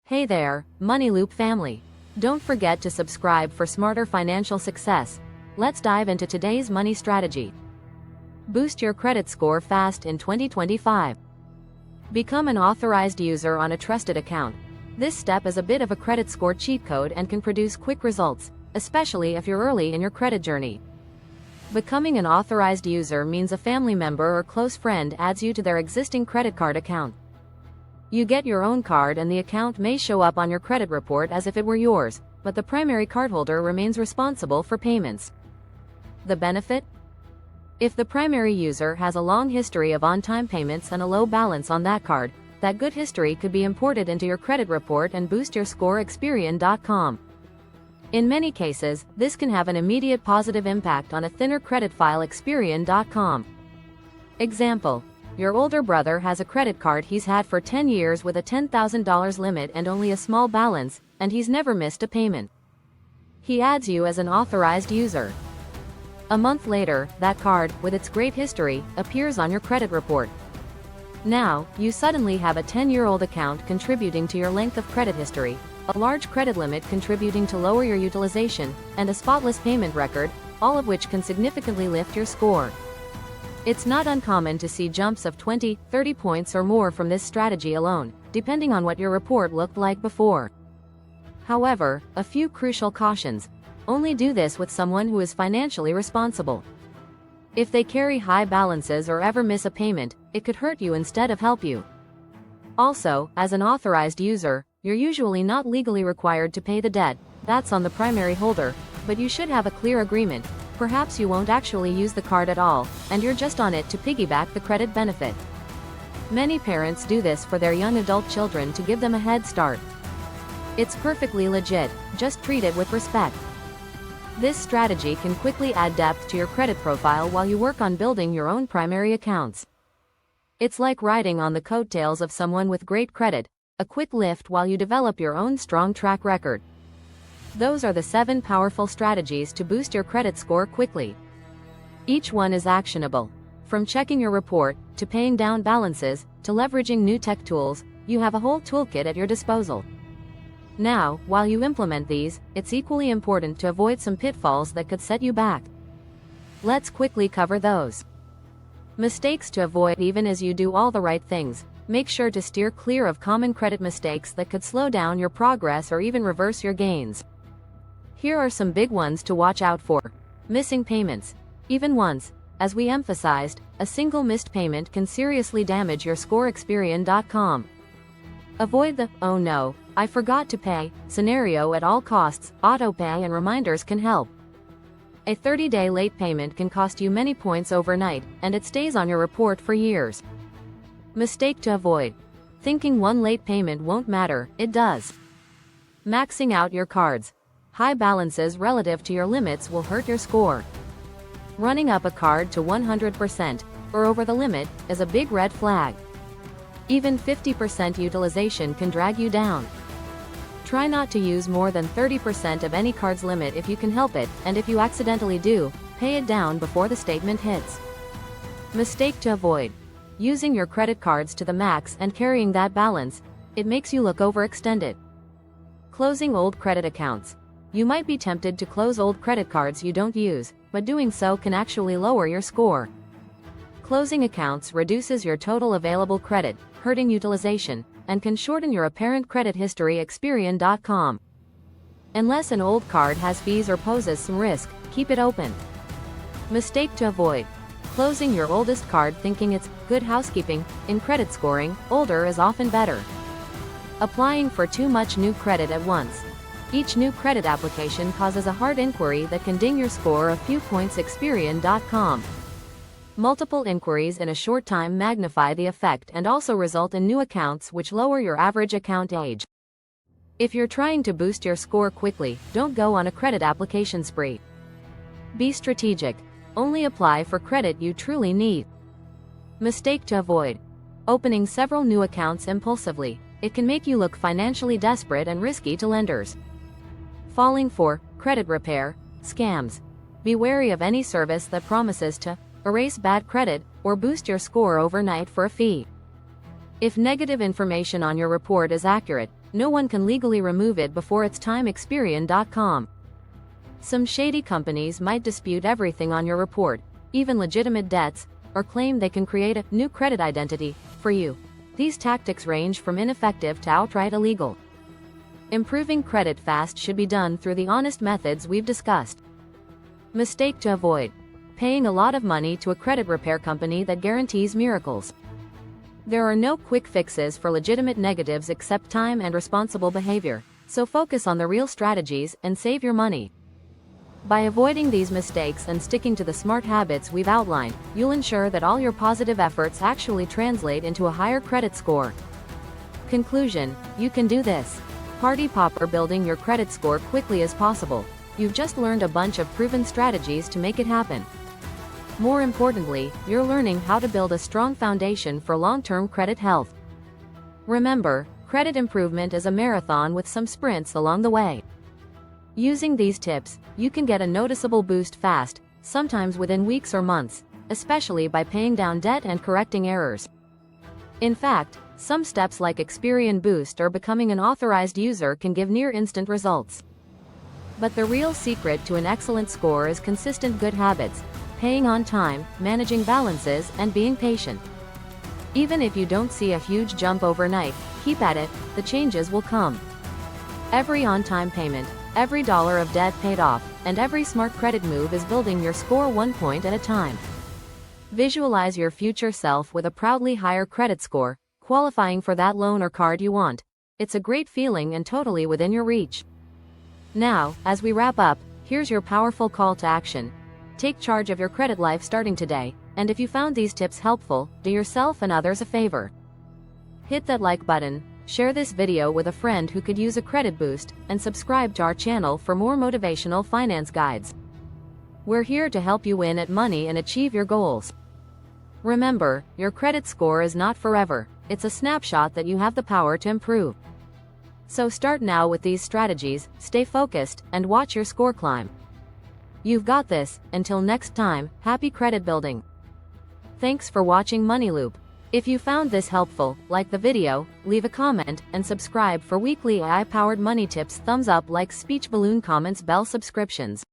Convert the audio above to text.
Hey there, Money Loop family. Don't forget to subscribe for smarter financial success. Let's dive into today's money strategy. Boost your credit score fast in 2025. Become an authorized user on a trusted account. This step is a bit of a credit score cheat code and can produce quick results, especially if you're early in your credit journey. Becoming an authorized user means a family member or close friend adds you to their existing credit card account. You get your own card and the account may show up on your credit report as if it were yours, but the primary cardholder remains responsible for payments. The benefit? If the primary user has a long history of on-time payments and a low balance on that card, that good history could be imported into your credit report and boost your score. Experian.com. In many cases, this can have an immediate positive impact on a thinner credit file. Experian.com. Example. Your older brother has a credit card he's had for 10 years with a $10,000 limit and only a small balance, and he's never missed a payment. He adds you as an authorized user. A month later, that card, with its great history, appears on your credit report. Now, you suddenly have a 10-year-old account contributing to your length of credit history, a large credit limit contributing to lower your utilization, and a spotless payment record, all of which can significantly lift your score. It's not uncommon to see jumps of 20, 30 points or more from this strategy alone, depending on what your report looked like before. However, a few crucial cautions. Only do this with someone who is financially responsible. If they carry high balances or ever miss a payment, it could hurt you instead of help you. Also, as an authorized user, you're usually not legally required to pay the debt, that's on the primary holder, but you should have a clear agreement. Perhaps you won't actually use the card at all, and you're just on it to piggyback the credit benefit. Many parents do this for their young adult children to give them a head start. It's perfectly legit, just treat it with respect. This strategy can quickly add depth to your credit profile while you work on building your own primary accounts. It's like riding on the coattails of someone with great credit, a quick lift while you develop your own strong track record. Those are the 7 powerful strategies to boost your credit score quickly. Each one is actionable. From checking your report, to paying down balances, to leveraging new tech tools, you have a whole toolkit at your disposal. Now, while you implement these, it's equally important to avoid some pitfalls that could set you back. Let's quickly cover those. Mistakes to avoid. Even as you do all the right things, make sure to steer clear of common credit mistakes that could slow down your progress or even reverse your gains. Here are some big ones to watch out for. Missing payments. Even once, as we emphasized, a single missed payment can seriously damage your score. Experian.com. Avoid the "oh no, I forgot to pay" scenario at all costs. Auto-pay and reminders can help. A 30-day late payment can cost you many points overnight, and it stays on your report for years. Mistake to avoid. Thinking one late payment won't matter, it does. Maxing out your cards. High balances relative to your limits will hurt your score. Running up a card to 100% or over the limit is a big red flag. Even 50% utilization can drag you down. Try not to use more than 30% of any card's limit if you can help it, and if you accidentally do, pay it down before the statement hits. Mistake to avoid. Using your credit cards to the max and carrying that balance, it makes you look overextended. Closing old credit accounts. You might be tempted to close old credit cards you don't use, but doing so can actually lower your score. Closing accounts reduces your total available credit, hurting utilization, and can shorten your apparent credit history. Experian.com. Unless an old card has fees or poses some risk, keep it open. Mistake to avoid. Closing your oldest card thinking it's good housekeeping. In credit scoring, older is often better. Applying for too much new credit at once. Each new credit application causes a hard inquiry that can ding your score a few points. Experian.com. Multiple inquiries in a short time magnify the effect and also result in new accounts which lower your average account age. If you're trying to boost your score quickly, don't go on a credit application spree. Be strategic. Only apply for credit you truly need. Mistake to avoid. Opening several new accounts impulsively. It can make you look financially desperate and risky to lenders. Falling for credit repair scams. Be wary of any service that promises to erase bad credit or boost your score overnight for a fee. If negative information on your report is accurate, no one can legally remove it before its time. Experian.com. Some shady companies might dispute everything on your report, even legitimate debts, or claim they can create a new credit identity for you. These tactics range from ineffective to outright illegal. Improving credit fast should be done through the honest methods we've discussed. Mistake to avoid: paying a lot of money to a credit repair company that guarantees miracles. There are no quick fixes for legitimate negatives except time and responsible behavior, so focus on the real strategies and save your money. By avoiding these mistakes and sticking to the smart habits we've outlined, you'll ensure that all your positive efforts actually translate into a higher credit score. Conclusion: you can do this. Party popper, building your credit score quickly as possible. You've just learned a bunch of proven strategies to make it happen. More importantly, you're learning how to build a strong foundation for long-term credit health. Remember, credit improvement is a marathon with some sprints along the way. Using these tips, you can get a noticeable boost fast, sometimes within weeks or months, especially by paying down debt and correcting errors. In fact, some steps like Experian Boost or becoming an authorized user can give near-instant results. But the real secret to an excellent score is consistent good habits, paying on time, managing balances, and being patient. Even if you don't see a huge jump overnight, keep at it, the changes will come. Every on-time payment, every dollar of debt paid off, and every smart credit move is building your score 1 point at a time. Visualize your future self with a proudly higher credit score, qualifying for that loan or card you want. It's a great feeling and totally within your reach. Now, as we wrap up, here's your powerful call to action. Take charge of your credit life starting today, and if you found these tips helpful, do yourself and others a favor. Hit that like button, share this video with a friend who could use a credit boost, and subscribe to our channel for more motivational finance guides. We're here to help you win at money and achieve your goals. Remember, your credit score is not forever, it's a snapshot that you have the power to improve. So start now with these strategies, stay focused, and watch your score climb. You've got this. Until next time, happy credit building. Thanks for watching Money Loop. If you found this helpful, like the video, leave a comment, and subscribe for weekly AI-powered money tips. Thumbs up, like, speech balloon comments, bell subscriptions.